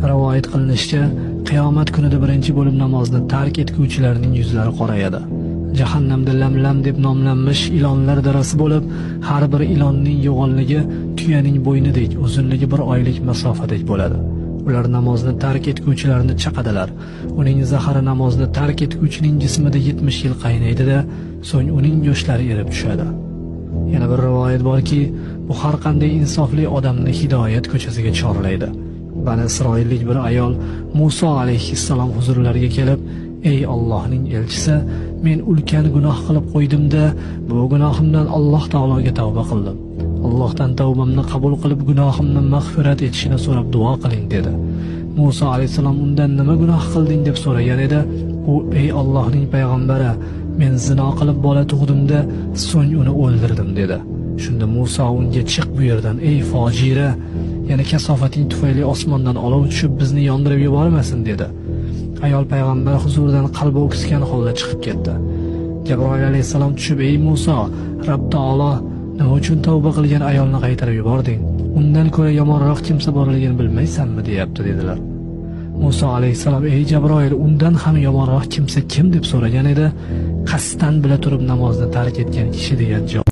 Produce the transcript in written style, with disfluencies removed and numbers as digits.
Rivoyat qilinishicha, qiyomat kunida birinchi bo'lib namozni tark etuvchilarning yuzlari qorayadi. Jahannamda lam deb nomlanmish ilonlar darasi bo'lib, har bir ilonning yo'g'onligi tuyaning bo'ynidek, uzunligi 1 oylik masofadek bo'ladi. Ular namozni tark etuvchilarni chaqadilar. Uning zahari namozni tark etuvchining jismida 70 yil qaynaydi-da, so'ng uning yoshlari erib tushadi. Yana bir rivoyat borki, bu har qanday insofli odamni hidoyat ko'chasiga chorlaydi. Bani Isroillik bir ayol Muso alayhissalom huzurlariga kelib, "Ey Allohning elchisi, men ulkan gunoh qilib qo'ydim-da, bu gunohimdan Alloh taologa tavba qildim. Allohdan tavbamni qabul qilib gunohimni mag'firat etishini so'rab duo qiling" dedi. Muso alayhissalom undan "Nima gunoh qilding?" deb so'ragan edi. U "Ey Allohning payg'ambari, men zino qilib bola tug'dim-da, so'ng uni o'ldirdim" dedi. Shunda Muso unga "Chiq bu yerdan, ey fojira, yana kasofating tufayli osmondan olov tushib bizni yondirib yubormasin" dedi. Ayol payg'ambar huzuridan qalbi o'ksgan holda chiqib ketdi. Jabroil alayhissalom tushib, "Ey Muso, Robb taolo nima uchun tavba qilgan ayolni qaytarib yubording? Undan ko'ra yomonroq kimsa borligini bilmaysanmi?" deyapti dedilar. Muso alayhissalom "Ey Jabroil, undan ham yomonroq kimsa kim?" deb so'ragan edi. "Qasddan bila turib namozni tark etgan kishi" degan javob